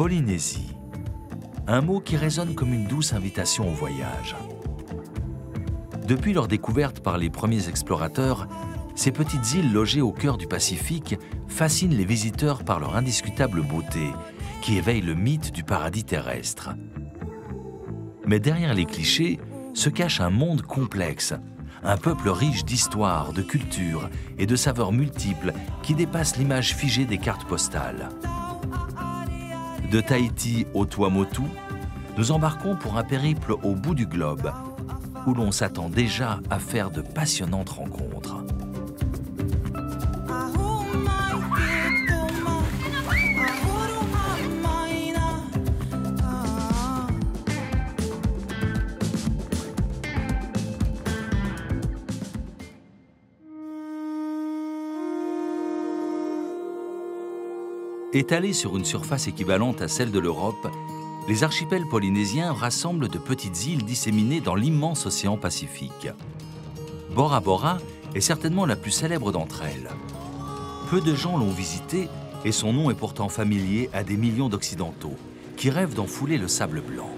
Polynésie. Un mot qui résonne comme une douce invitation au voyage. Depuis leur découverte par les premiers explorateurs, ces petites îles logées au cœur du Pacifique fascinent les visiteurs par leur indiscutable beauté, qui éveille le mythe du paradis terrestre. Mais derrière les clichés se cache un monde complexe, un peuple riche d'histoire, de culture et de saveurs multiples qui dépasse l'image figée des cartes postales. De Tahiti au Tuamotu, nous embarquons pour un périple au bout du globe, où l'on s'attend déjà à faire de passionnantes rencontres. Étalés sur une surface équivalente à celle de l'Europe, les archipels polynésiens rassemblent de petites îles disséminées dans l'immense océan Pacifique. Bora Bora est certainement la plus célèbre d'entre elles. Peu de gens l'ont visitée et son nom est pourtant familier à des millions d'Occidentaux qui rêvent d'en fouler le sable blanc.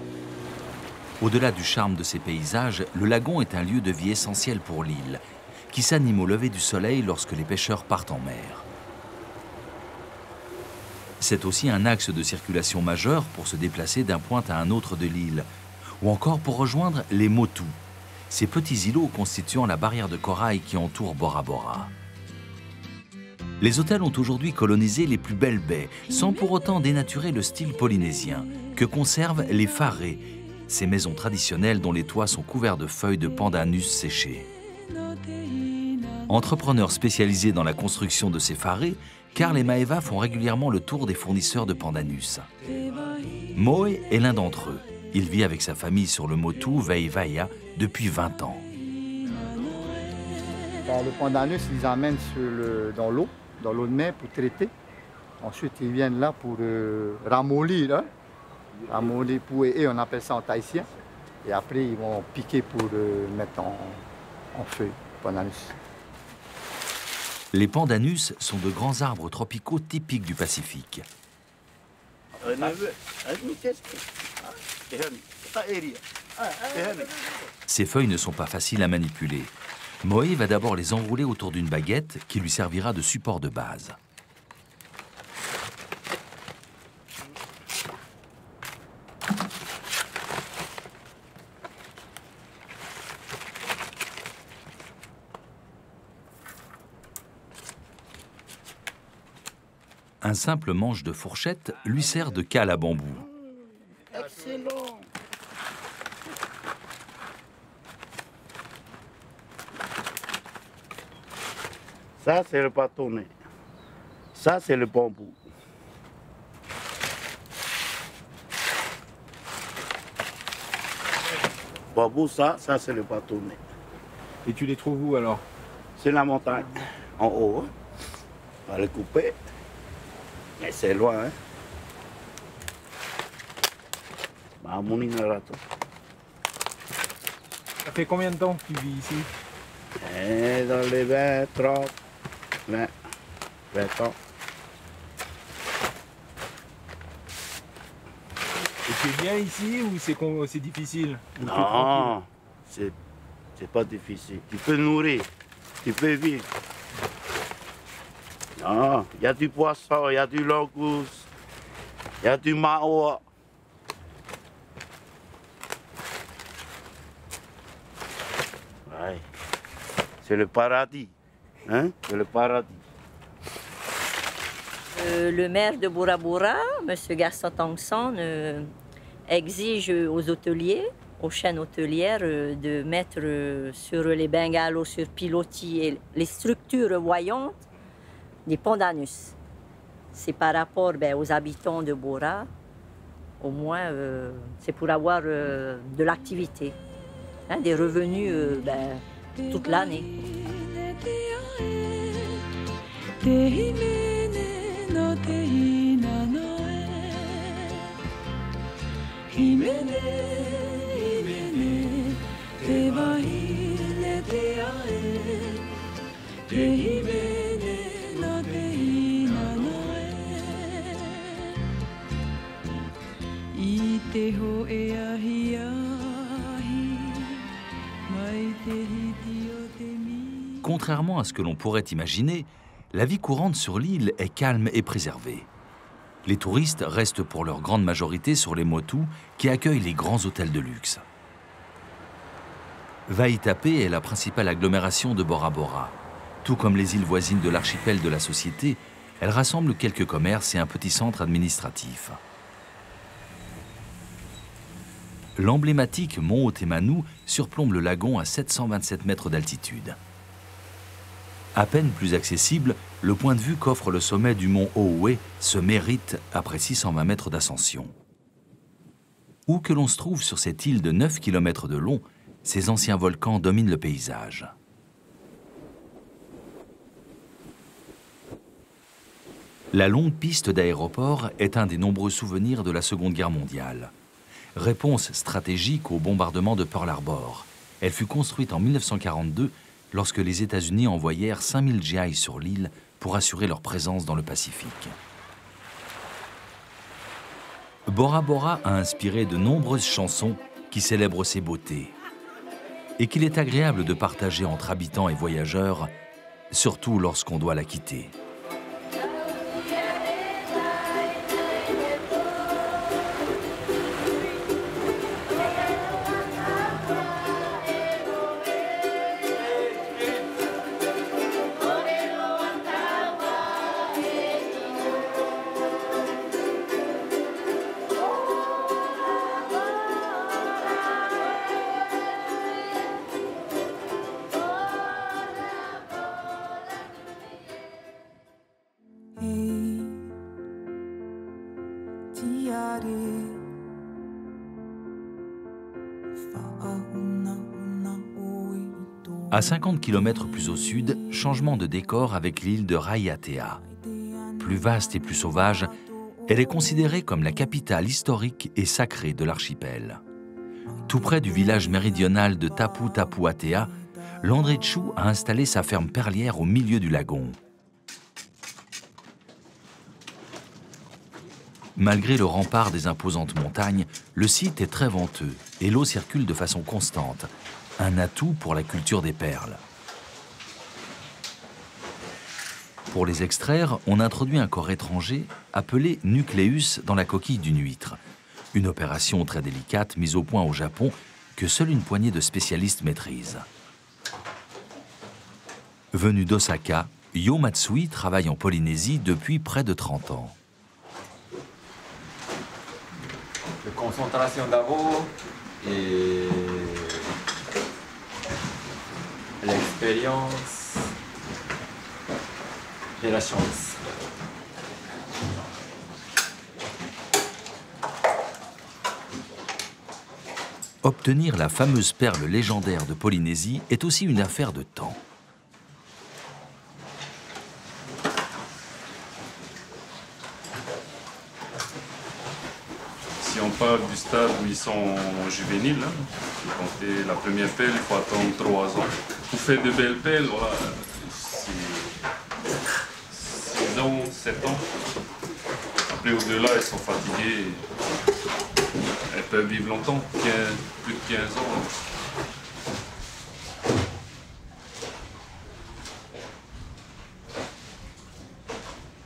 Au-delà du charme de ces paysages, le lagon est un lieu de vie essentiel pour l'île, qui s'anime au lever du soleil lorsque les pêcheurs partent en mer. C'est aussi un axe de circulation majeur pour se déplacer d'un point à un autre de l'île, ou encore pour rejoindre les Motu, ces petits îlots constituant la barrière de corail qui entoure Bora Bora. Les hôtels ont aujourd'hui colonisé les plus belles baies, sans pour autant dénaturer le style polynésien, que conservent les wharés, ces maisons traditionnelles dont les toits sont couverts de feuilles de pandanus séchées. Entrepreneurs spécialisés dans la construction de ces wharés, Carl et Maeva font régulièrement le tour des fournisseurs de pandanus. Moe est l'un d'entre eux. Il vit avec sa famille sur le Motu Veivaia depuis 20 ans. Le pandanus, ils emmènent dans l'eau de mer pour traiter. Ensuite, ils viennent là pour ramollir. Hein? Ramollir et on appelle ça en tahitien. Et après, ils vont piquer pour mettre en feu, pandanus. Les pandanus sont de grands arbres tropicaux typiques du Pacifique. Ces feuilles ne sont pas faciles à manipuler. Moe va d'abord les enrouler autour d'une baguette qui lui servira de support de base. Un simple manche de fourchette lui sert de cale à bambou. Excellent. Ça, c'est le bâtonnet. Ça, c'est le bambou. Bambou, ça c'est le bâtonnet. Et tu les trouves où alors? C'est la montagne, en haut. Hein. On va les couper. Mais c'est loin, hein. Ça fait combien de temps que tu vis ici? Dans les 20, 30, 20 ans. Et c'est bien ici ou c'est difficile? Non, c'est pas difficile. Tu peux nourrir, tu peux vivre. Non, il y a du poisson, il y a du langouste, il y a du mao. Ouais. C'est le paradis, hein? C'est le paradis. Le maire de Bora Bora, M. Gaston Tongson, exige aux hôteliers, aux chaînes hôtelières, de mettre sur les bengalos, sur pilotis et les structures voyantes, des pandanus. C'est par rapport aux habitants de Bora, au moins, c'est pour avoir de l'activité, hein, des revenus toute l'année. Contrairement à ce que l'on pourrait imaginer, la vie courante sur l'île est calme et préservée. Les touristes restent pour leur grande majorité sur les motus qui accueillent les grands hôtels de luxe. Waitakere est la principale agglomération de Bora Bora. Tout comme les îles voisines de l'archipel de la Société, elle rassemble quelques commerces et un petit centre administratif. L'emblématique mont Otemanu surplombe le lagon à 727 mètres d'altitude. À peine plus accessible, le point de vue qu'offre le sommet du mont Oue se mérite après 620 mètres d'ascension. Où que l'on se trouve sur cette île de 9 km de long, ces anciens volcans dominent le paysage. La longue piste d'aéroport est un des nombreux souvenirs de la Seconde Guerre mondiale. Réponse stratégique au bombardement de Pearl Harbor. Elle fut construite en 1942 lorsque les États-Unis envoyèrent 5000 GI sur l'île pour assurer leur présence dans le Pacifique. Bora Bora a inspiré de nombreuses chansons qui célèbrent ses beautés et qu'il est agréable de partager entre habitants et voyageurs, surtout lorsqu'on doit la quitter. À 50 km plus au sud, changement de décor avec l'île de Raiatea. Plus vaste et plus sauvage, elle est considérée comme la capitale historique et sacrée de l'archipel. Tout près du village méridional de Tapu Tapu Atea, l'Andrechu a installé sa ferme perlière au milieu du lagon. Malgré le rempart des imposantes montagnes, le site est très venteux et l'eau circule de façon constante. Un atout pour la culture des perles. Pour les extraire, on introduit un corps étranger appelé nucléus dans la coquille d'une huître. Une opération très délicate mise au point au Japon que seule une poignée de spécialistes maîtrise. Venu d'Osaka, Yo Matsui travaille en Polynésie depuis près de 30 ans. La concentration d'abord et l'expérience et la chance. Obtenir la fameuse perle légendaire de Polynésie est aussi une affaire de temps. Si on parle du stade où ils sont juvéniles, compter la première pelle, il faut attendre 3 ans. Pour faire de belles pelles, voilà, c'est 6 ans, 7 ans. Après, au-delà, elles sont fatiguées. Elles peuvent vivre longtemps, plus de 15 ans.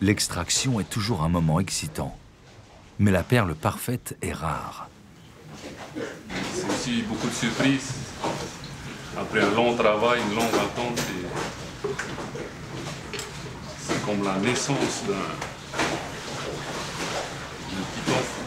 L'extraction est toujours un moment excitant. Mais la perle parfaite est rare. C'est aussi beaucoup de surprises. Après un long travail, une longue attente, c'est comme la naissance d'un petit enfant.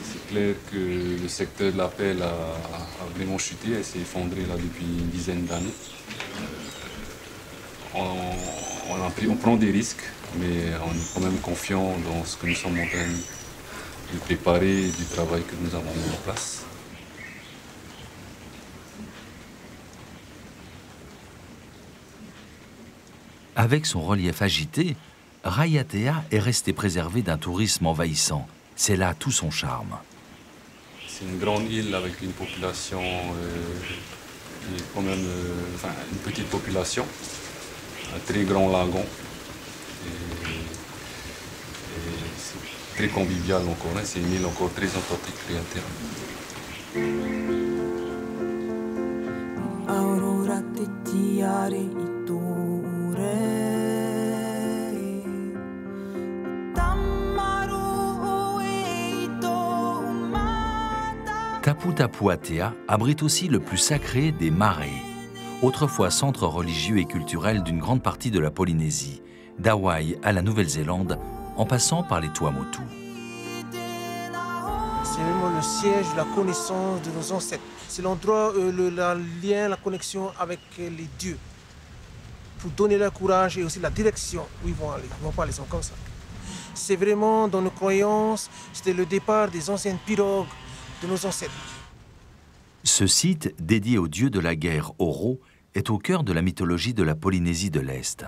C'est clair que le secteur de la pelle a vraiment chuté, elle s'est effondrée là depuis une dizaine d'années. On prend des risques, mais on est quand même confiant dans ce que nous sommes en train de préparer et du travail que nous avons mis en place. Avec son relief agité, Raiatea est resté préservé d'un tourisme envahissant. C'est là tout son charme. C'est une grande île avec une population qui est quand même une petite population, un très grand lagon. Et c'est très convivial encore, hein. C'est une île encore très authentique, très interne. Tapu Tapu Atea abrite aussi le plus sacré des marais, autrefois centre religieux et culturel d'une grande partie de la Polynésie, d'Hawaï à la Nouvelle-Zélande, en passant par les Tuamotu. C'est vraiment le siège de la connaissance de nos ancêtres. C'est l'endroit, le lien, la connexion avec les dieux, pour donner leur courage et aussi la direction où ils vont aller. Ils ne vont pas aller comme ça. C'est vraiment dans nos croyances, c'était le départ des anciennes pirogues de nos ancêtres. Ce site, dédié au dieu de la guerre Oro, est au cœur de la mythologie de la Polynésie de l'Est.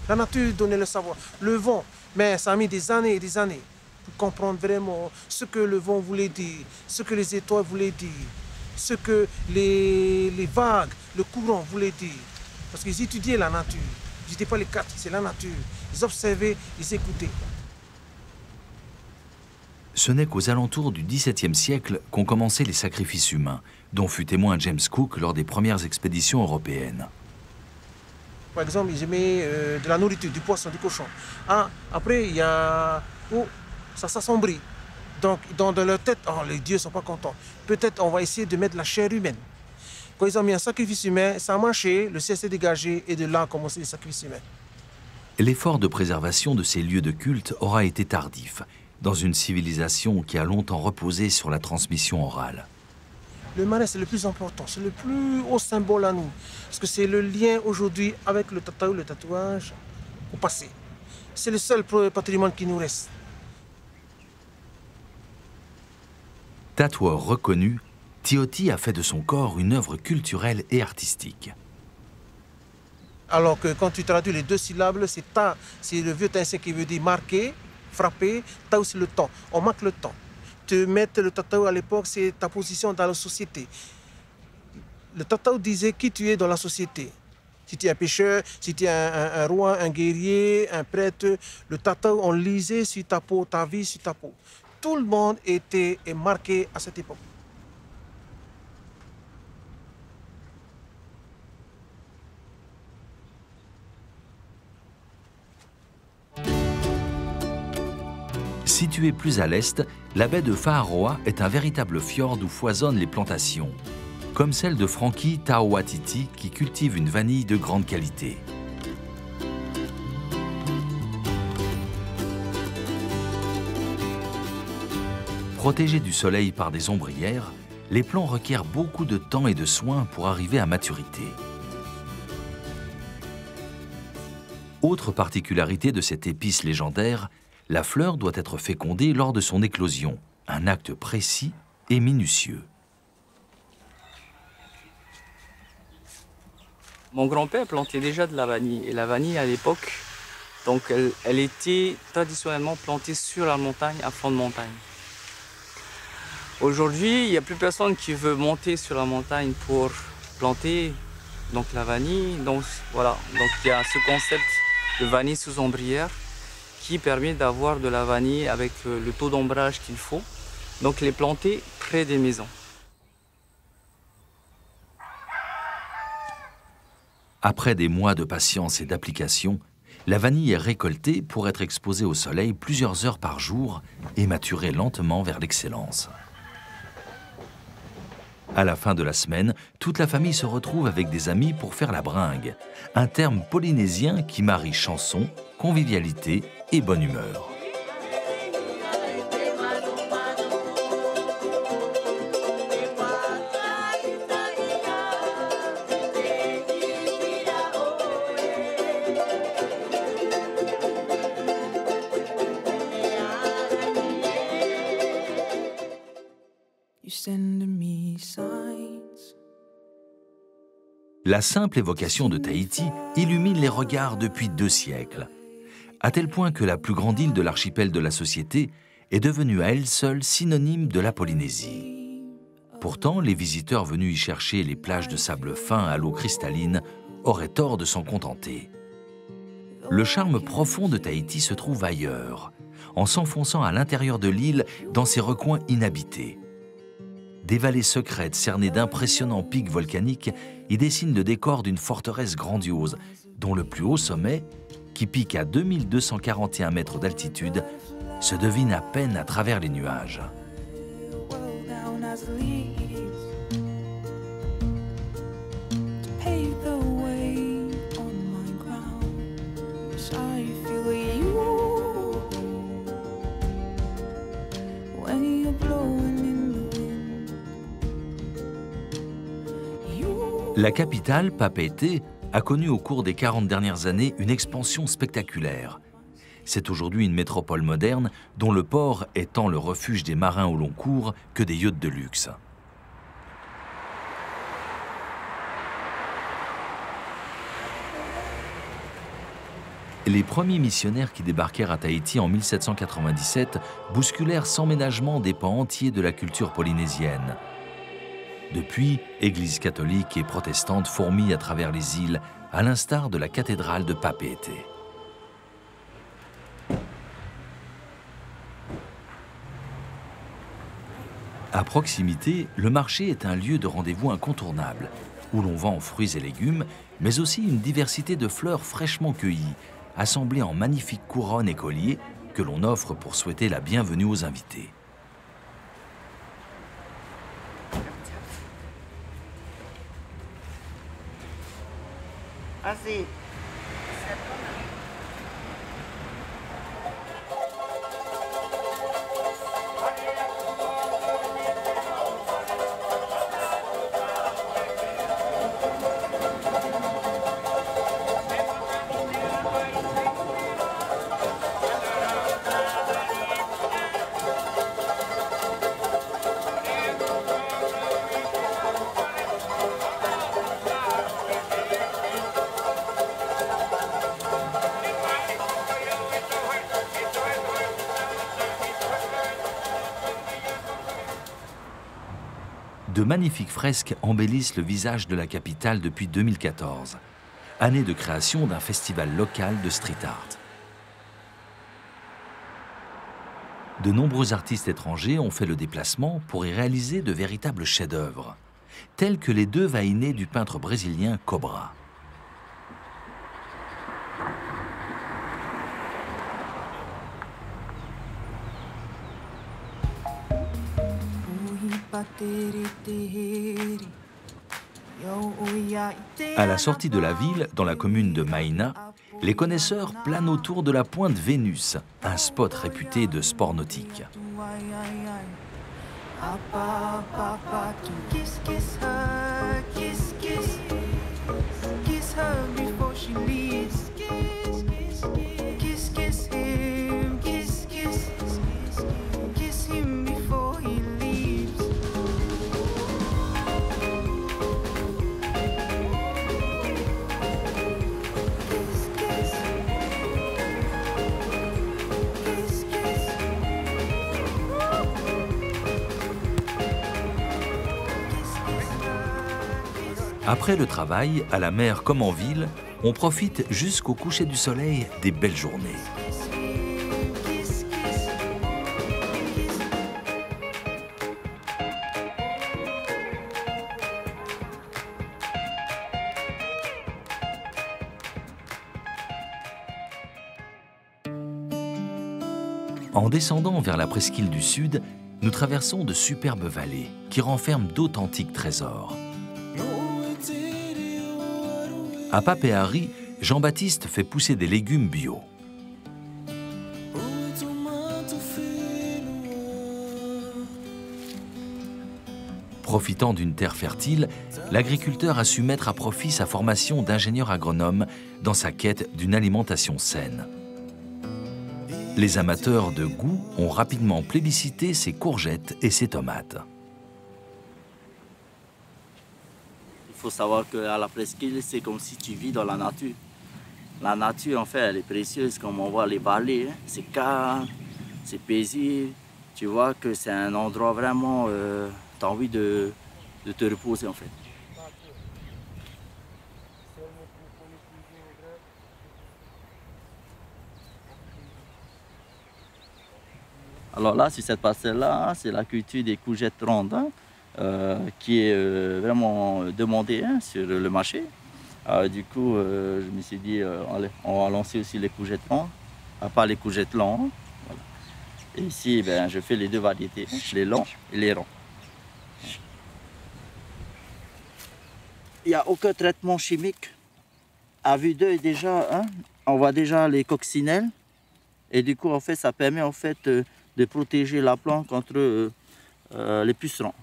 La nature donnait le savoir, le vent, mais ça a mis des années et des années pour comprendre vraiment ce que le vent voulait dire, ce que les étoiles voulaient dire, ce que les vagues, le courant voulaient dire. Parce qu'ils étudiaient la nature, ils n'étaient pas les quatre, c'est la nature. Ils observaient, ils écoutaient. Ce n'est qu'aux alentours du XVIIe siècle qu'ont commencé les sacrifices humains, dont fut témoin James Cook lors des premières expéditions européennes. Par exemple, ils aimaient de la nourriture, du poisson, du cochon. Ah, après, il y a... Oh, ça s'assombrit. Donc, dans leur tête, oh, les dieux ne sont pas contents. Peut-être on va essayer de mettre la chair humaine. Quand ils ont mis un sacrifice humain, ça a marché, le ciel s'est dégagé et de là a commencé les sacrifices humains. L'effort de préservation de ces lieux de culte aura été tardif, dans une civilisation qui a longtemps reposé sur la transmission orale. Le marais, c'est le plus important, c'est le plus haut symbole à nous. Parce que c'est le lien aujourd'hui avec le tatouage, le tatouage au passé. C'est le seul patrimoine qui nous reste. Tatoueur reconnu, Tioti a fait de son corps une œuvre culturelle et artistique. Alors que quand tu traduis les deux syllabes, c'est ta, c'est le vieux tahitien qui veut dire marquer, frapper, tao c'est le temps, on marque le temps. Te mettre le tatao à l'époque, c'est ta position dans la société. Le tatao disait qui tu es dans la société. Si tu es un pêcheur, si tu es un roi, un guerrier, un prêtre, le tatao, on lisait sur ta peau, ta vie sur ta peau. Tout le monde est marqué à cette époque. Située plus à l'est, la baie de Faaroa est un véritable fjord où foisonnent les plantations, comme celle de Frankie Taowatiti qui cultive une vanille de grande qualité. Protégés du soleil par des ombrières, les plants requièrent beaucoup de temps et de soins pour arriver à maturité. Autre particularité de cette épice légendaire, la fleur doit être fécondée lors de son éclosion, un acte précis et minutieux. Mon grand-père plantait déjà de la vanille. Et la vanille, à l'époque, donc elle était traditionnellement plantée sur la montagne, à flanc de montagne. Aujourd'hui, il n'y a plus personne qui veut monter sur la montagne pour planter donc, la vanille. Donc voilà, donc il y a ce concept de vanille sous ombrière qui permet d'avoir de la vanille avec le taux d'ombrage qu'il faut, donc les planter près des maisons. Après des mois de patience et d'application, la vanille est récoltée pour être exposée au soleil plusieurs heures par jour et maturée lentement vers l'excellence. À la fin de la semaine, toute la famille se retrouve avec des amis pour faire la bringue, un terme polynésien qui marie chanson, convivialité et bonne humeur. La simple évocation de Tahiti illumine les regards depuis 2 siècles, à tel point que la plus grande île de l'archipel de la Société est devenue à elle seule synonyme de la Polynésie. Pourtant, les visiteurs venus y chercher les plages de sable fin à l'eau cristalline auraient tort de s'en contenter. Le charme profond de Tahiti se trouve ailleurs, en s'enfonçant à l'intérieur de l'île dans ses recoins inhabités. Des vallées secrètes cernées d'impressionnants pics volcaniques y dessinent le décor d'une forteresse grandiose, dont le plus haut sommet, qui pique à 2241 mètres d'altitude, se devine à peine à travers les nuages. La capitale, Papeete, a connu au cours des 40 dernières années une expansion spectaculaire. C'est aujourd'hui une métropole moderne dont le port est tant le refuge des marins au long cours que des yachts de luxe. Les premiers missionnaires qui débarquèrent à Tahiti en 1797 bousculèrent sans ménagement des pans entiers de la culture polynésienne. Depuis, églises catholiques et protestantes fourmillent à travers les îles, à l'instar de la cathédrale de Papeete. À proximité, le marché est un lieu de rendez-vous incontournable, où l'on vend fruits et légumes, mais aussi une diversité de fleurs fraîchement cueillies, assemblées en magnifiques couronnes et colliers que l'on offre pour souhaiter la bienvenue aux invités. Así. De magnifiques fresques embellissent le visage de la capitale depuis 2014, année de création d'un festival local de street art. De nombreux artistes étrangers ont fait le déplacement pour y réaliser de véritables chefs-d'œuvre, tels que les 2 vainés du peintre brésilien Cobra. À la sortie de la ville, dans la commune de Maina, les connaisseurs planent autour de la pointe Vénus, un spot réputé de sport nautique. Après le travail, à la mer comme en ville, on profite jusqu'au coucher du soleil des belles journées. En descendant vers la presqu'île du Sud, nous traversons de superbes vallées qui renferment d'authentiques trésors. À Papeari, Jean-Baptiste fait pousser des légumes bio. Profitant d'une terre fertile, l'agriculteur a su mettre à profit sa formation d'ingénieur agronome dans sa quête d'une alimentation saine. Les amateurs de goût ont rapidement plébiscité ses courgettes et ses tomates. Il faut savoir qu'à la presqu'île, c'est comme si tu vis dans la nature. La nature, en fait, elle est précieuse, comme on voit les vallées. Hein. C'est calme, c'est paisible. Tu vois que c'est un endroit vraiment tu as envie de te reposer en fait. Alors là, sur cette parcelle-là, c'est la culture des courgettes rondes qui est vraiment demandée sur le marché. Du coup, je me suis dit, allez, on va lancer aussi les courgettes rondes, à part les courgettes longues. Voilà. Et ici, ben, je fais les deux variétés, les longs et les ronds. Il n'y a aucun traitement chimique. À vue d'œil déjà, hein, on voit déjà les coccinelles. Et du coup, en fait, ça permet en fait de protéger la plante contre les pucerons.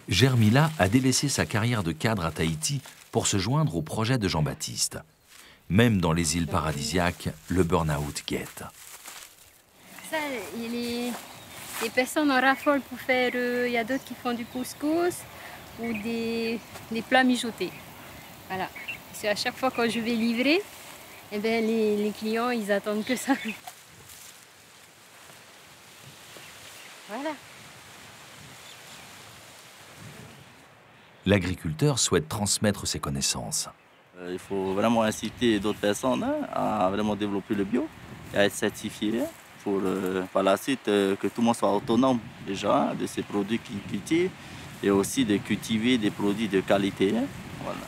Germila a délaissé sa carrière de cadre à Tahiti pour se joindre au projet de Jean-Baptiste. Même dans les îles paradisiaques, le burn-out guette. Ça, les personnes en raffolent pour faire... Il y a d'autres qui font du couscous ou des plats mijotés. Voilà. Parce qu'à chaque fois quand je vais livrer, eh bien, les clients, ils attendent que ça. Voilà. L'agriculteur souhaite transmettre ses connaissances. Il faut vraiment inciter d'autres personnes à vraiment développer le bio et à être certifié pour par la suite que tout le monde soit autonome déjà de ces produits qu'ils cultivent et aussi de cultiver des produits de qualité. Voilà.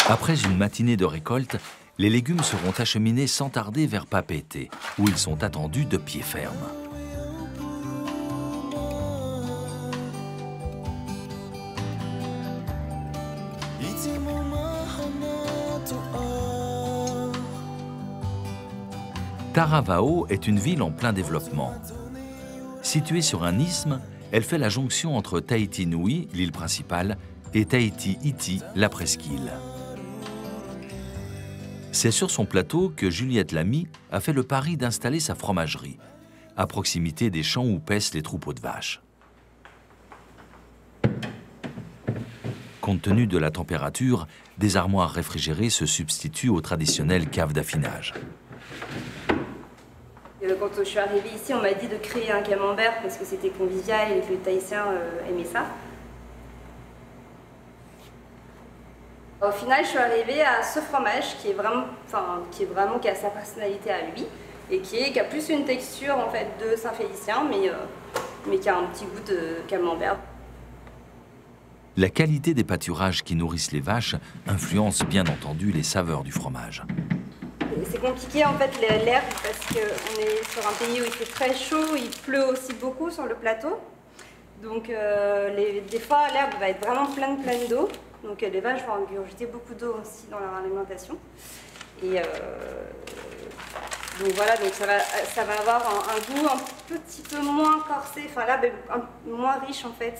Après une matinée de récolte, les légumes seront acheminés sans tarder vers Papeete, où ils sont attendus de pied ferme. Taravao est une ville en plein développement. Située sur un isthme, elle fait la jonction entre Tahiti Nui, l'île principale, et Tahiti Iti, la presqu'île. C'est sur son plateau que Juliette Lamy a fait le pari d'installer sa fromagerie, à proximité des champs où paissent les troupeaux de vaches. Compte tenu de la température, des armoires réfrigérées se substituent aux traditionnelles caves d'affinage. Quand je suis arrivée ici, on m'a dit de créer un camembert parce que c'était convivial et que les Tahitiens aimaient ça. Au final, je suis arrivée à ce fromage qui a sa personnalité à lui et qui a plus une texture en fait de Saint-Félicien, mais qui a un petit goût de camembert. La qualité des pâturages qui nourrissent les vaches influence bien entendu les saveurs du fromage. C'est compliqué en fait l'herbe parce qu'on est sur un pays où il fait très chaud, il pleut aussi beaucoup sur le plateau. Donc des fois l'herbe va être vraiment pleine d'eau. Donc les vaches vont ingurgiter beaucoup d'eau aussi dans leur alimentation. Et donc voilà, donc ça va avoir un goût un petit peu moins corsé, enfin là moins riche en fait.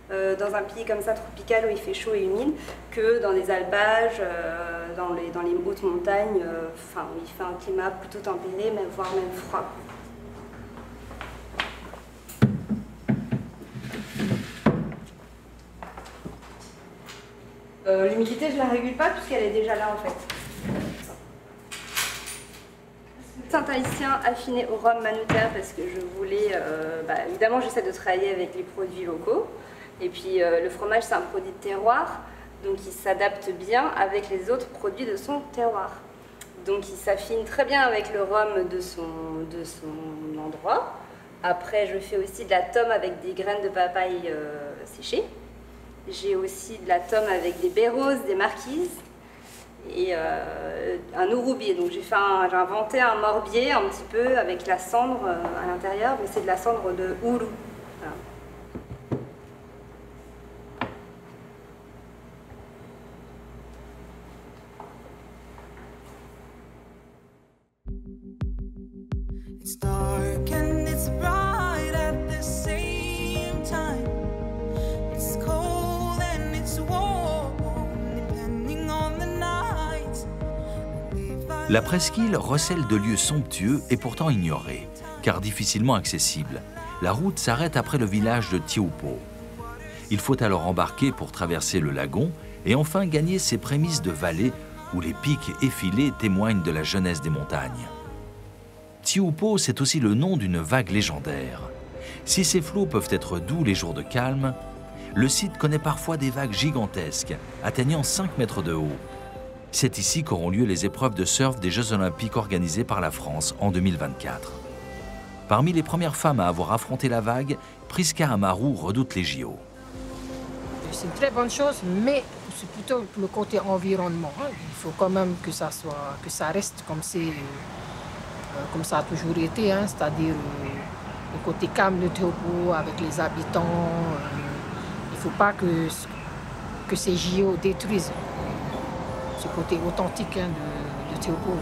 Dans un pays comme ça tropical où il fait chaud et humide que dans les alpages, dans les hautes montagnes, où il fait un climat plutôt tempéré, voire même froid. L'humidité, je ne la régule pas puisqu'elle est déjà là en fait. Saint-Tahitien affiné au rhum Manutère parce que je voulais, évidemment j'essaie de travailler avec les produits locaux. Et puis le fromage, c'est un produit de terroir, donc il s'adapte bien avec les autres produits de son terroir. Donc il s'affine très bien avec le rhum de son endroit. Après, je fais aussi de la tome avec des graines de papaye séchées. J'ai aussi de la tome avec des baies roses, des marquises et un ouroubier. Donc j'ai inventé un morbier un petit peu avec la cendre à l'intérieur, mais c'est de la cendre de ourou. Voilà. It's dark and it's bright at the same time. It's cold and it's warm, depending on the night. La presqu'île recèle de lieux somptueux et pourtant ignorés, car difficilement accessibles. La route s'arrête après le village de Tiupo. Il faut alors embarquer pour traverser le lagon et enfin gagner ces prémices de vallée où les pics effilés témoignent de la jeunesse des montagnes. Tiupo, c'est aussi le nom d'une vague légendaire. Si ces flots peuvent être doux les jours de calme, le site connaît parfois des vagues gigantesques, atteignant 5 mètres de haut. C'est ici qu'auront lieu les épreuves de surf des Jeux Olympiques organisés par la France en 2024. Parmi les premières femmes à avoir affronté la vague, Priska Amaru redoute les JO. C'est une très bonne chose, mais c'est plutôt le côté environnement. Il faut quand même que ça reste comme ça a toujours été, c'est-à-dire le côté calme de Teopo avec les habitants. Il ne faut pas que ces JO détruisent ce côté authentique de Teopo.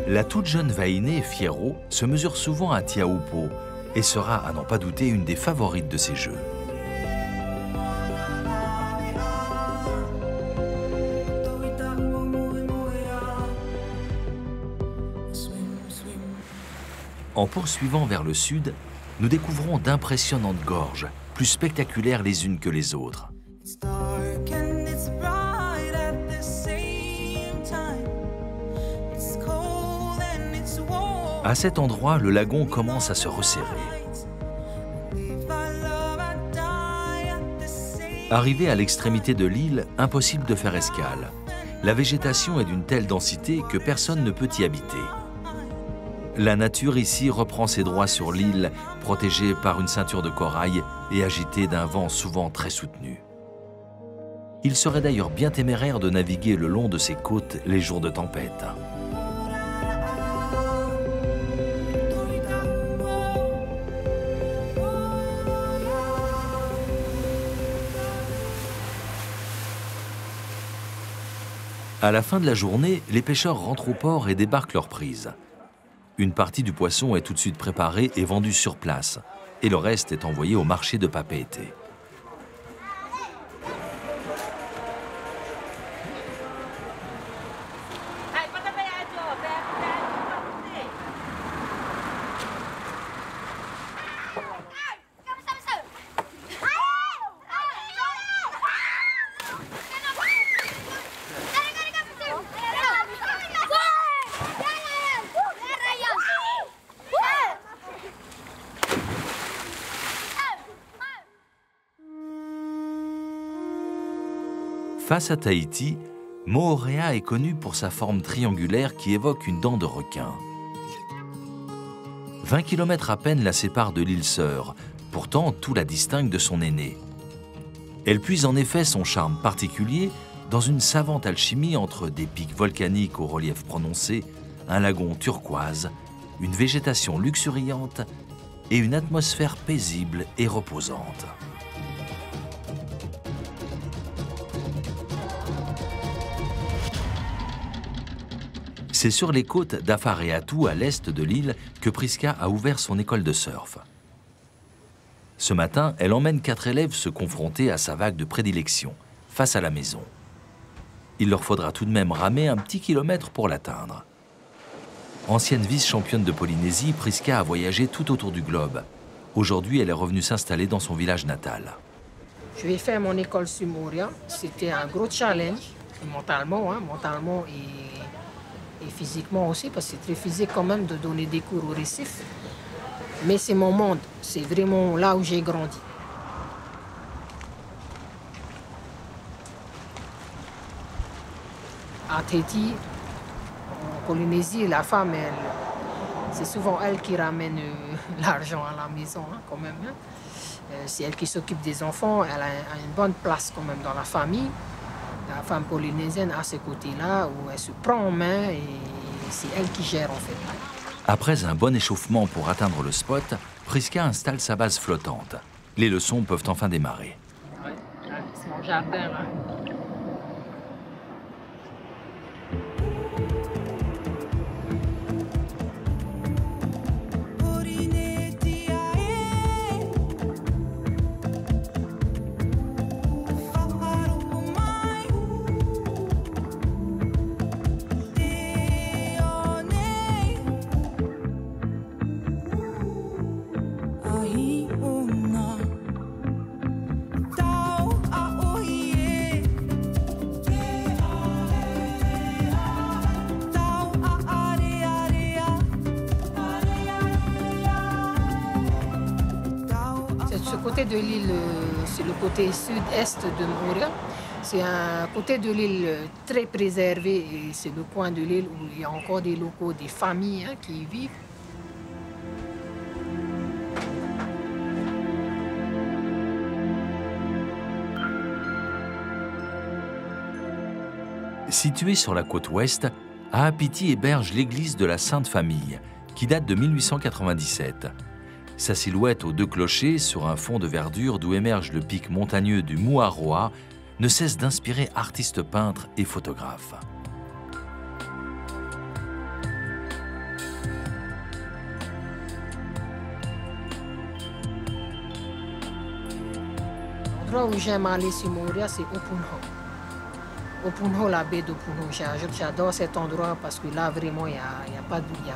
La toute jeune Vaïné Fierro se mesure souvent à Tiahupo et sera, à n'en pas douter, une des favorites de ces Jeux. En poursuivant vers le sud, nous découvrons d'impressionnantes gorges, plus spectaculaires les unes que les autres. À cet endroit, le lagon commence à se resserrer. Arrivé à l'extrémité de l'île, impossible de faire escale. La végétation est d'une telle densité que personne ne peut y habiter. La nature ici reprend ses droits sur l'île, protégée par une ceinture de corail et agitée d'un vent souvent très soutenu. Il serait d'ailleurs bien téméraire de naviguer le long de ces côtes les jours de tempête. À la fin de la journée, les pêcheurs rentrent au port et débarquent leur prise. Une partie du poisson est tout de suite préparée et vendue sur place, et le reste est envoyé au marché de Papeete. Face à Tahiti, Moorea est connu pour sa forme triangulaire qui évoque une dent de requin. 20 km à peine la séparent de l'île sœur, pourtant tout la distingue de son aînée. Elle puise en effet son charme particulier dans une savante alchimie entre des pics volcaniques au relief prononcé, un lagon turquoise, une végétation luxuriante et une atmosphère paisible et reposante. C'est sur les côtes d'Afareatu, à l'est de l'île, que Priska a ouvert son école de surf. Ce matin, elle emmène 4 élèves se confronter à sa vague de prédilection, face à la maison. Il leur faudra tout de même ramer un petit kilomètre pour l'atteindre. Ancienne vice-championne de Polynésie, Priska a voyagé tout autour du globe. Aujourd'hui, elle est revenue s'installer dans son village natal. Je vais faire mon école sur Moorea. C'était un gros challenge, mentalement et physiquement aussi, parce que c'est très physique quand même de donner des cours au récif. Mais c'est mon monde, c'est vraiment là où j'ai grandi. À Tahiti, en Polynésie, la femme, c'est souvent elle qui ramène l'argent à la maison, quand même. C'est elle qui s'occupe des enfants, elle a une bonne place quand même dans la famille. La femme polynésienne a ce côté-là où elle se prend en main et c'est elle qui gère en fait. Après un bon échauffement pour atteindre le spot, Priska installe sa base flottante. Les leçons peuvent enfin démarrer. Ouais, c'est mon jardin là. Ahi una tau a oie côté de l'île, c'est le côté sud-est de Moorea. C'est un côté de l'île très préservé et c'est le coin de l'île où il y a encore des locaux, des familles qui y vivent. Situé sur la côte ouest, Ahapiti héberge l'église de la Sainte Famille, qui date de 1897. Sa silhouette aux deux clochers, sur un fond de verdure d'où émerge le pic montagneux du Muaroa, ne cesse d'inspirer artistes peintres et photographes. L'endroit où j'aime aller sur Moorea, c'est Opunho. Opunho, la baie d'Opunho. J'adore cet endroit parce que là, vraiment,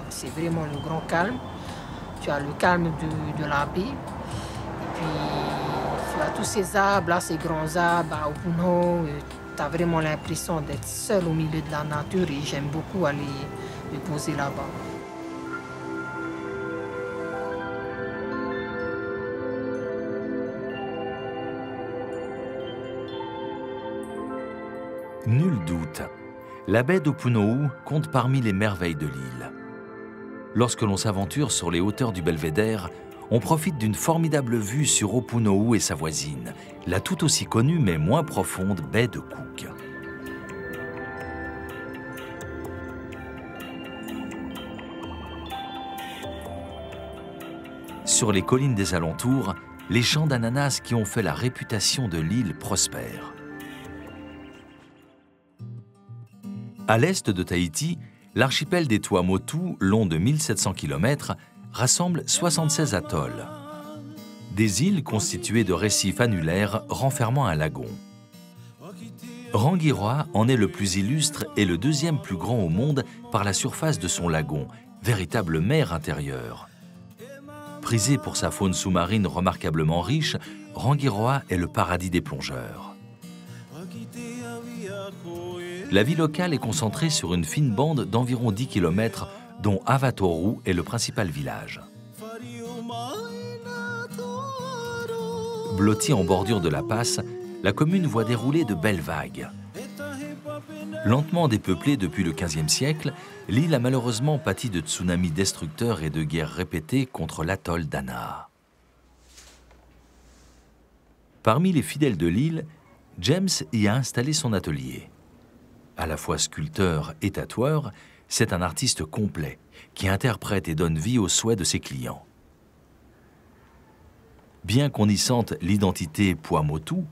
c'est vraiment le grand calme. Tu as le calme de la baie. Et puis, tu as tous ces arbres, là, ces grands arbres à Opunho. Tu as vraiment l'impression d'être seul au milieu de la nature et j'aime beaucoup aller me poser là-bas. Nul doute, la baie d'Opunou'ou compte parmi les merveilles de l'île. Lorsque l'on s'aventure sur les hauteurs du Belvédère, on profite d'une formidable vue sur Opunou'ou et sa voisine, la tout aussi connue mais moins profonde baie de Cook. Sur les collines des alentours, les champs d'ananas qui ont fait la réputation de l'île prospèrent. À l'est de Tahiti, l'archipel des Tuamotu, long de 1700 km, rassemble 76 atolls. Des îles constituées de récifs annulaires renfermant un lagon. Rangiroa en est le plus illustre et le deuxième plus grand au monde par la surface de son lagon, véritable mer intérieure. Prisé pour sa faune sous-marine remarquablement riche, Rangiroa est le paradis des plongeurs. La vie locale est concentrée sur une fine bande d'environ 10 km, dont Avatoru est le principal village. Blottie en bordure de la passe, la commune voit dérouler de belles vagues. Lentement dépeuplée depuis le XVe siècle, l'île a malheureusement pâti de tsunamis destructeurs et de guerres répétées contre l'atoll d'Anaa. Parmi les fidèles de l'île, James y a installé son atelier. À la fois sculpteur et tatoueur, c'est un artiste complet qui interprète et donne vie aux souhaits de ses clients. Bien qu'on y sente l'identité Paumotu,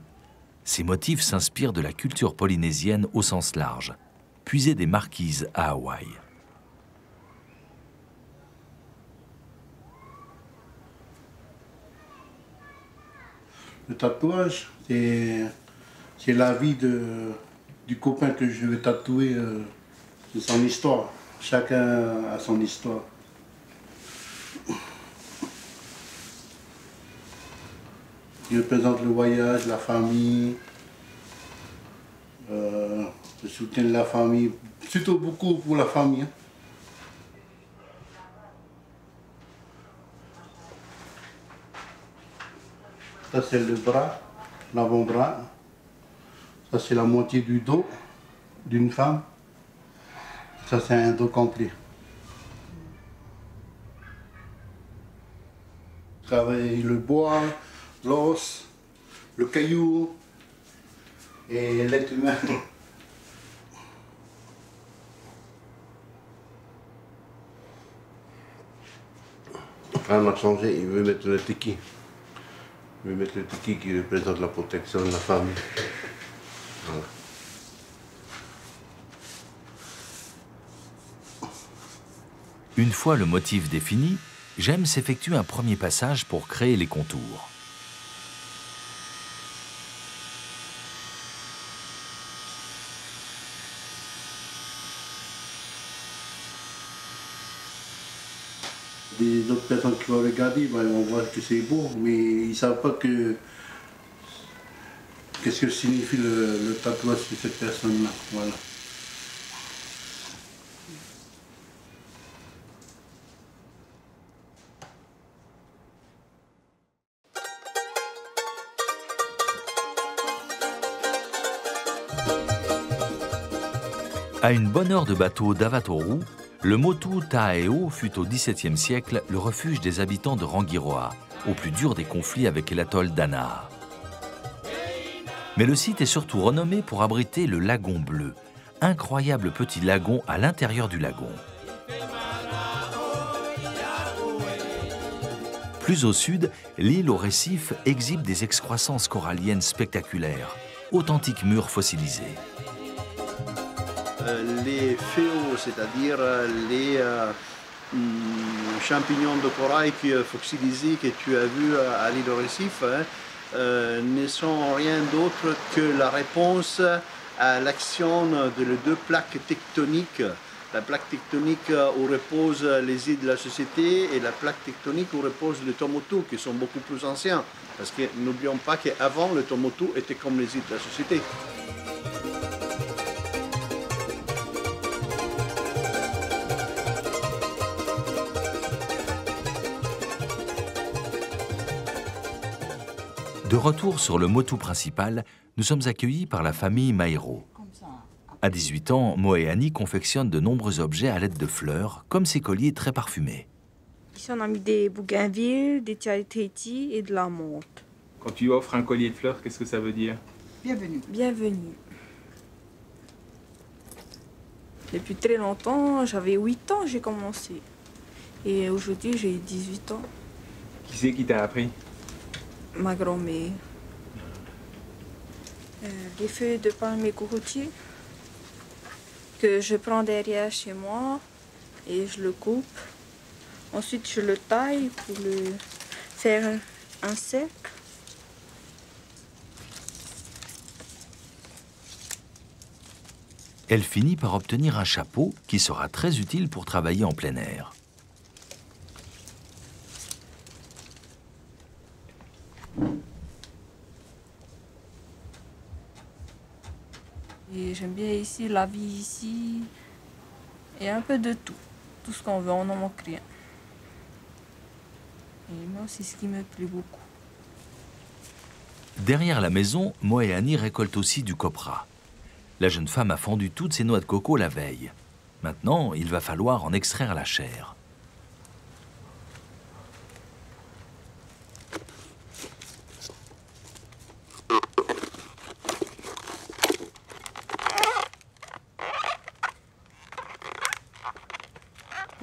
ses motifs s'inspirent de la culture polynésienne au sens large, puisée des marquises à Hawaï. Le tatouage, c'est la vie du copain que je vais tatouer, c'est son histoire. Chacun a son histoire. Il représente le voyage, la famille, le soutien de la famille, surtout beaucoup pour la famille. Ça c'est le bras, l'avant-bras. Ça c'est la moitié du dos d'une femme. Ça c'est un dos complet. Travailler le bois, l'os, le caillou et l'être humain. On a changé, il veut mettre le tiki. Il veut mettre le tiki qui représente la protection de la famille. Voilà. Une fois le motif défini, James effectue un premier passage pour créer les contours. Des autres personnes qui vont regarder, ben, on voit que c'est beau, mais ils ne savent pas qu'est-ce que signifie le tatouage de cette personne-là. Voilà. À une bonne heure de bateau d'Avatoru, le Motu Taeo fut au XVIIe siècle le refuge des habitants de Rangiroa, au plus dur des conflits avec l'atoll d'Anaa. Mais le site est surtout renommé pour abriter le lagon bleu, incroyable petit lagon à l'intérieur du lagon. Plus au sud, l'île aux récifs exhibe des excroissances coralliennes spectaculaires, authentiques murs fossilisés. Les féos, c'est-à-dire les champignons de corail fossilisés que tu as vus à l'île aux récifs, ne sont rien d'autre que la réponse à l'action de les deux plaques tectoniques. La plaque tectonique où reposent les îles de la société et la plaque tectonique où reposent les Tuamotu, qui sont beaucoup plus anciens. Parce que n'oublions pas qu'avant, le Tuamotu était comme les îles de la société. De retour sur le motu principal, nous sommes accueillis par la famille Maero. À 18 ans, Moeani confectionne de nombreux objets à l'aide de fleurs, comme ces colliers très parfumés. Ici, on a mis des bougainvilles, des tiareteiti et de la menthe. Quand tu offres un collier de fleurs, qu'est-ce que ça veut dire? Bienvenue. Bienvenue. Depuis très longtemps, j'avais 8 ans, j'ai commencé. Et aujourd'hui, j'ai 18 ans. Qui c'est qui t'a appris? Ma grand-mère. Les feuilles de palmier cocotier que je prends derrière chez moi et je le coupe. Ensuite, je le taille pour le faire un cercle. Elle finit par obtenir un chapeau qui sera très utile pour travailler en plein air. Et j'aime bien ici, la vie ici, et un peu de tout. Tout ce qu'on veut, on n'en manque rien. Et moi, c'est ce qui me plaît beaucoup. Derrière la maison, Moeani récolte aussi du copra. La jeune femme a fendu toutes ses noix de coco la veille. Maintenant, il va falloir en extraire la chair.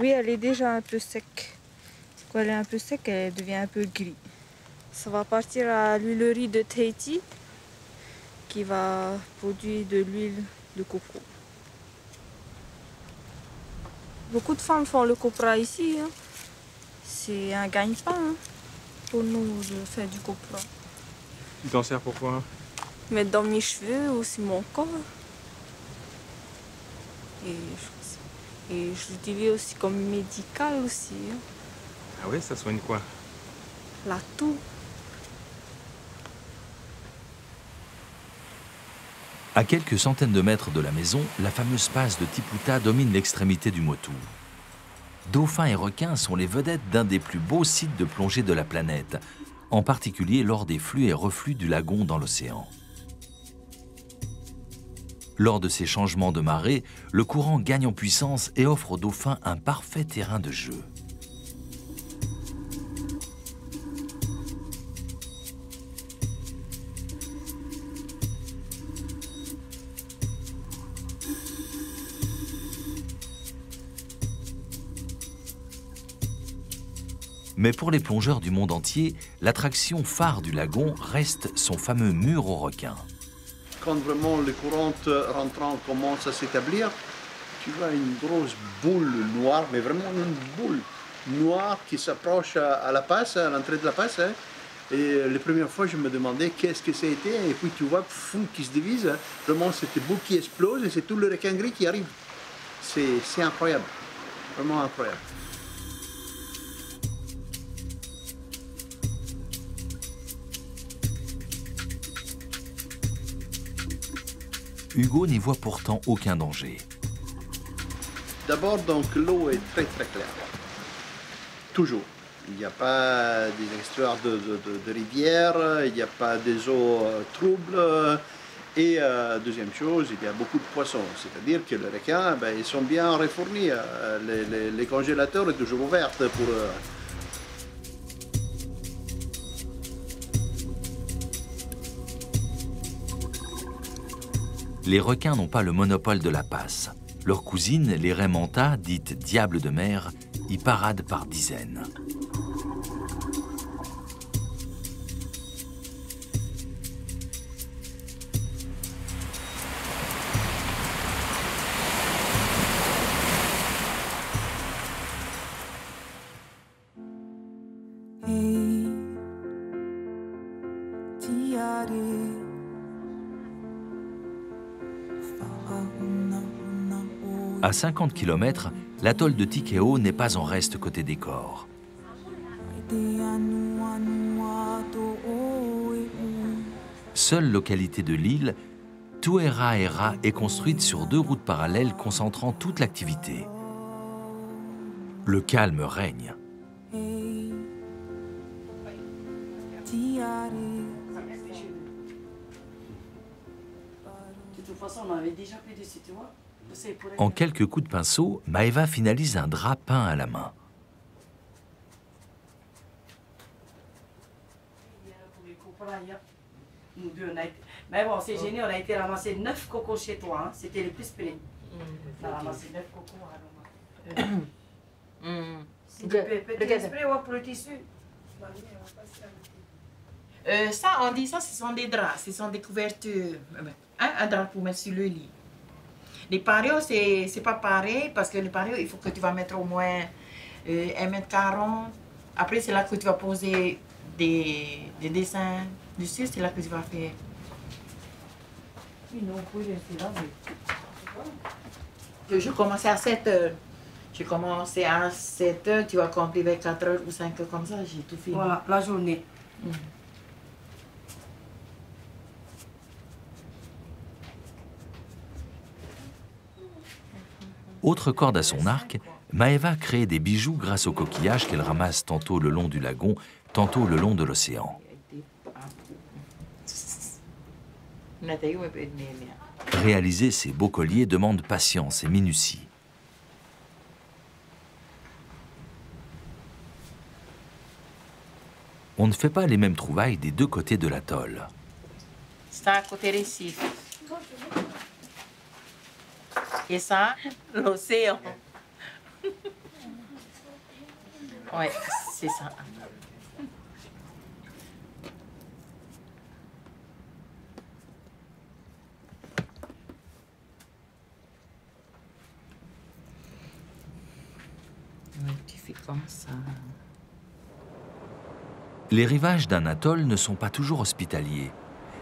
Oui, elle est déjà un peu sec. Quand elle est un peu sec, elle devient un peu gris. Ça va partir à l'huilerie de Tahiti qui va produire de l'huile de coco. Beaucoup de femmes font le copra ici. Hein. C'est un gagne-pain hein, pour nous de faire du copra. Tu t'en sers pourquoi? Mettre dans mes cheveux ou sur mon corps. Et je l'utilise aussi comme médical aussi. Hein. Ah ouais, ça soigne quoi? La toux. À quelques centaines de mètres de la maison, la fameuse passe de Tiputa domine l'extrémité du Motu. Dauphins et requins sont les vedettes d'un des plus beaux sites de plongée de la planète, en particulier lors des flux et reflux du lagon dans l'océan. Lors de ces changements de marée, le courant gagne en puissance et offre aux dauphins un parfait terrain de jeu. Mais pour les plongeurs du monde entier, l'attraction phare du lagon reste son fameux mur aux requins. Quand vraiment le courant rentrant commence à s'établir, tu vois une grosse boule noire, mais vraiment une boule noire qui s'approche à la passe, à l'entrée de la passe. Hein. Et les premières fois, je me demandais qu'est-ce que c'était. Et puis tu vois, fou, qui se divise. Hein. Vraiment, cette boule qui explose et c'est tout le requin gris qui arrive. C'est incroyable, vraiment incroyable. Hugo n'y voit pourtant aucun danger. D'abord, donc, l'eau est très très claire. Toujours. Il n'y a pas des histoires de rivières, il n'y a pas des eaux troubles. Et deuxième chose, il y a beaucoup de poissons, c'est-à-dire que les requins, ben, ils sont bien réfournis. Les congélateurs sont toujours ouverts pour eux. Les requins n'ont pas le monopole de la passe. Leurs cousines, les raies manta, dites diables de mer, y paradent par dizaines. À 50 km, l'atoll de Tikeo n'est pas en reste côté décor. Seule localité de l'île, Tueraera est construite sur 2 routes parallèles concentrant toute l'activité. Le calme règne. De toute façon, on avait déjà fait des sites, tu vois. En quelques coups de pinceau, Maeva finalise un drap peint à la main. Nous deux, on a été... Mais bon, c'est génial, on a été ramasser 9 cocos chez toi. Hein. C'était le plus près. On a ramassé 9 cocos à l'homme. Petit esprit pour le tissu. Ça, on dit ça, ce sont des draps, ce sont des couvertures. Un drap pour mettre sur le lit. Les parios, c'est pas pareil, parce que les parios, il faut que tu vas mettre au moins 1m40. Après, c'est là que tu vas poser des dessins dessus, c'est là que tu vas faire. Je commençais à 7 heures. J'ai commencé à 7 heures, tu vas compter vers 4 heures ou 5 heures comme ça, j'ai tout fini. Voilà, la journée. Autre corde à son arc, Maeva crée des bijoux grâce aux coquillages qu'elle ramasse tantôt le long du lagon, tantôt le long de l'océan. Réaliser ces beaux colliers demande patience et minutie. On ne fait pas les mêmes trouvailles des 2 côtés de l'atoll. Ça à côté Recife. Et ça, l'océan. Oui, c'est ça. Tu fais comme ça. Les rivages d'un atoll ne sont pas toujours hospitaliers.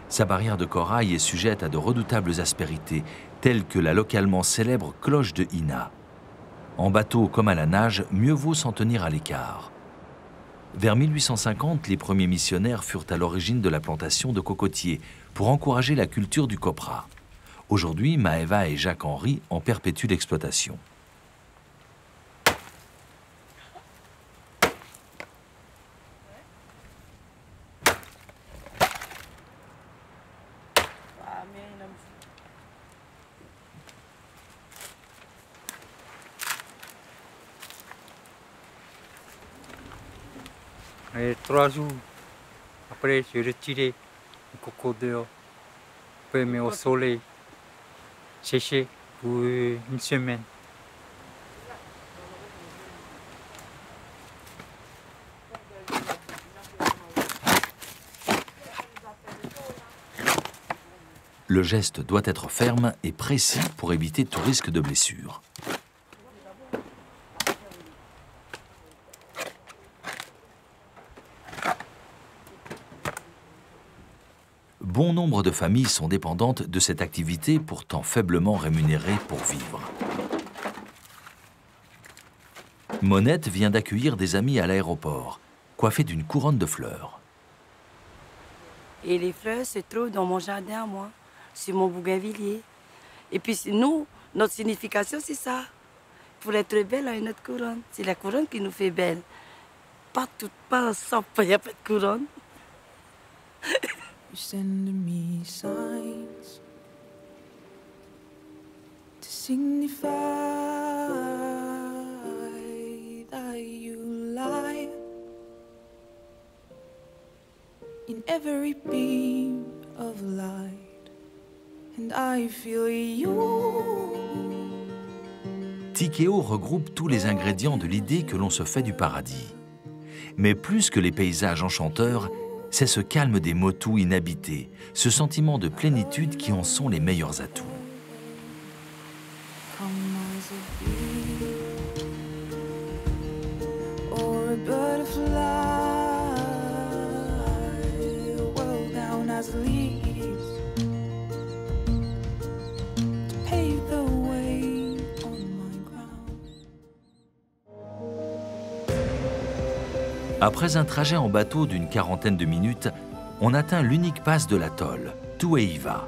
Sa barrière de corail est sujette à de redoutables aspérités, telles que la localement célèbre cloche de Hina. En bateau comme à la nage, mieux vaut s'en tenir à l'écart. Vers 1850, les premiers missionnaires furent à l'origine de la plantation de cocotiers pour encourager la culture du copra. Aujourd'hui, Maeva et Jacques-Henri en perpétuent l'exploitation. Et 3 jours après, j'ai retiré le coco dehors, puis mis au soleil, séché pour 1 semaine. Le geste doit être ferme et précis pour éviter tout risque de blessure. Bon nombre de familles sont dépendantes de cette activité pourtant faiblement rémunérée pour vivre. Monette vient d'accueillir des amis à l'aéroport, coiffée d'une couronne de fleurs. Et les fleurs se trouvent dans mon jardin à moi, sur mon bougainvillier. Et puis nous, notre signification, c'est ça. Pour être belle, on a notre couronne. C'est la couronne qui nous fait belle. Pas ensemble, il n'y a pas de couronne. You send me signs to signify that you lie in every beam of light, and I feel you. Tikeo regroupe tous les ingrédients de l'idée que l'on se fait du paradis. Mais plus que les paysages enchanteurs, c'est ce calme des motus inhabités, ce sentiment de plénitude qui en sont les meilleurs atouts. Après un trajet en bateau d'une quarantaine de minutes, on atteint l'unique passe de l'atoll, Tueiva.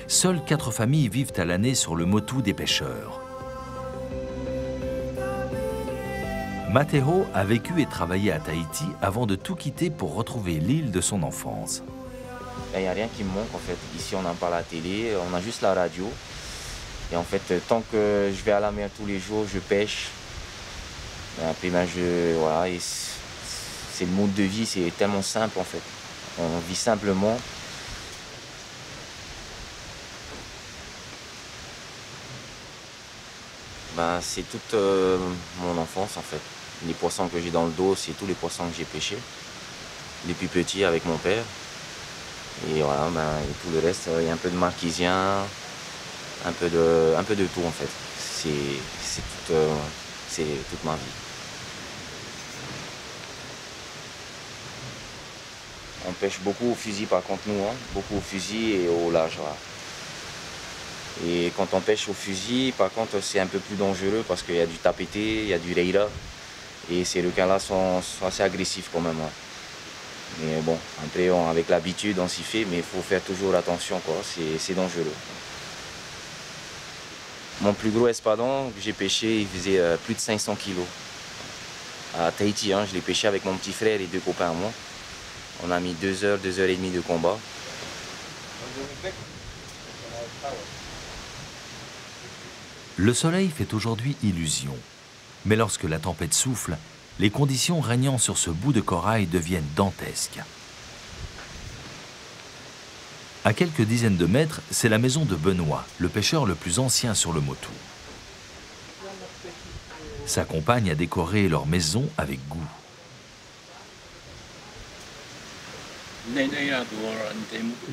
Seules 4 familles vivent à l'année sur le motu des pêcheurs. Mateo a vécu et travaillé à Tahiti avant de tout quitter pour retrouver l'île de son enfance. Il n'y a rien qui me manque en fait. Ici on en parle à la télé, on a juste la radio. Et en fait, tant que je vais à la mer tous les jours, je pêche. Et après, voilà, c'est le mode de vie, c'est tellement simple en fait. On vit simplement. C'est toute mon enfance en fait. Les poissons que j'ai dans le dos, c'est tous les poissons que j'ai pêchés. Depuis petit avec mon père. Et voilà, et tout le reste, il y a un peu de marquisien, un peu de tout en fait. C'est toute ma vie. On pêche beaucoup au fusil par contre nous, beaucoup au fusil et au large. Voilà. Et quand on pêche au fusil, par contre, c'est un peu plus dangereux parce qu'il y a du tapété, il y a du reira. Et ces requins-là sont assez agressifs quand même. Mais bon, après, avec l'habitude, on s'y fait, mais il faut faire toujours attention, quoi. C'est dangereux. Mon plus gros espadon que j'ai pêché, il faisait plus de 500 kilos. À Tahiti, je l'ai pêché avec mon petit frère et 2 copains à moi. On a mis 2 heures, 2 heures et demie de combat. Le soleil fait aujourd'hui illusion. Mais lorsque la tempête souffle, les conditions régnant sur ce bout de corail deviennent dantesques. À quelques dizaines de mètres, c'est la maison de Benoît, le pêcheur le plus ancien sur le motu. Sa compagne a décoré leur maison avec goût.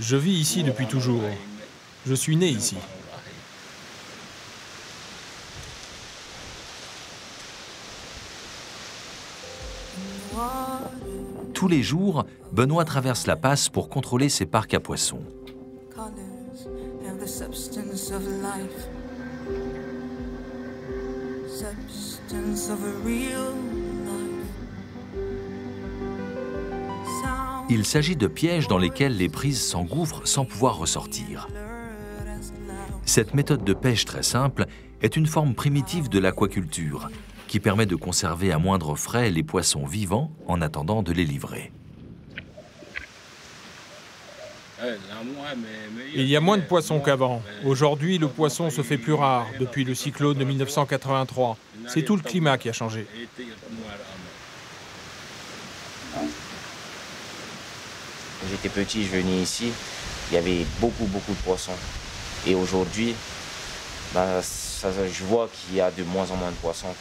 Je vis ici depuis toujours. Je suis né ici. Tous les jours, Benoît traverse la passe pour contrôler ses parcs à poissons. Il s'agit de pièges dans lesquels les prises s'engouffrent sans pouvoir ressortir. Cette méthode de pêche très simple est une forme primitive de l'aquaculture qui permet de conserver à moindre frais les poissons vivants en attendant de les livrer. Il y a moins de poissons qu'avant. Aujourd'hui, le poisson se fait plus rare depuis le cyclone de 1983. C'est tout le climat qui a changé. Quand j'étais petit, je venais ici, il y avait beaucoup de poissons. Et aujourd'hui, je vois qu'il y a de moins en moins de poissons.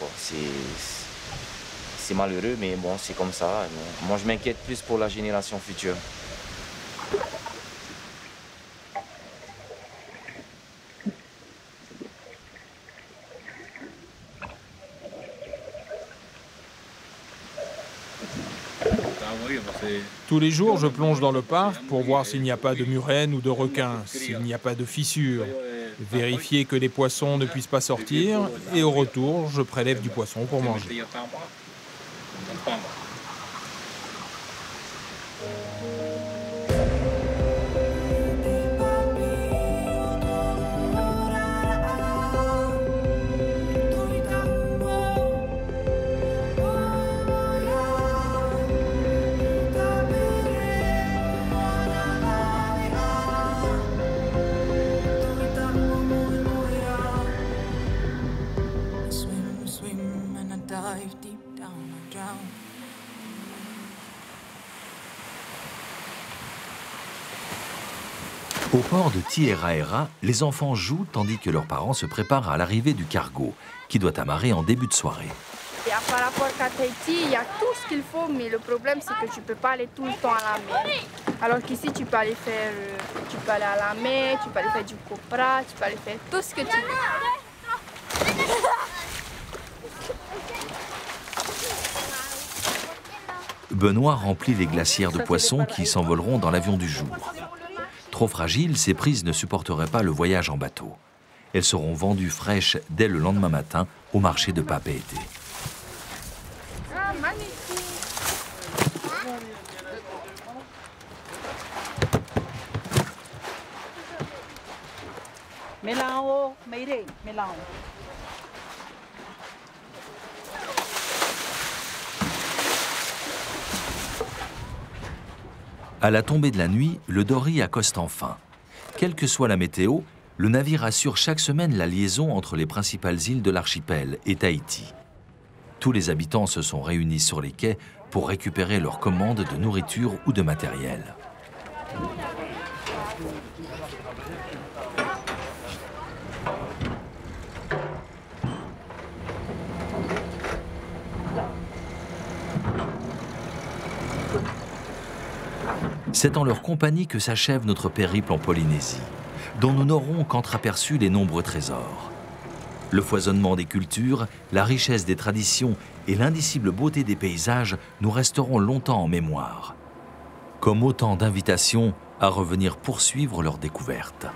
C'est malheureux, mais bon, c'est comme ça. Moi, je m'inquiète plus pour la génération future. Tous les jours, je plonge dans le parc pour voir s'il n'y a pas de murènes ou de requins, s'il n'y a pas de fissures, vérifier que les poissons ne puissent pas sortir, et au retour, je prélève du poisson pour manger. Au port de Tierraera, les enfants jouent tandis que leurs parents se préparent à l'arrivée du cargo, qui doit amarrer en début de soirée. Par rapport à Tahiti, il y a tout ce qu'il faut, mais le problème c'est que tu ne peux pas aller tout le temps à la mer. Alors qu'ici, tu peux aller faire, tu peux aller à la mer, tu peux aller faire du copra, tu peux aller faire tout ce que tu veux. Benoît remplit les glacières de poissons qui s'envoleront dans l'avion du jour. Trop fragiles, ces prises ne supporteraient pas le voyage en bateau. Elles seront vendues fraîches dès le lendemain matin au marché de Papeete. Ah, magnifique! Melao, Meire, Melao. À la tombée de la nuit, le dory accoste enfin. Quelle que soit la météo, le navire assure chaque semaine la liaison entre les principales îles de l'archipel et Tahiti. Tous les habitants se sont réunis sur les quais pour récupérer leurs commandes de nourriture ou de matériel. C'est en leur compagnie que s'achève notre périple en Polynésie, dont nous n'aurons qu'entraperçu les nombreux trésors. Le foisonnement des cultures, la richesse des traditions et l'indicible beauté des paysages nous resteront longtemps en mémoire, comme autant d'invitations à revenir poursuivre leur découverte.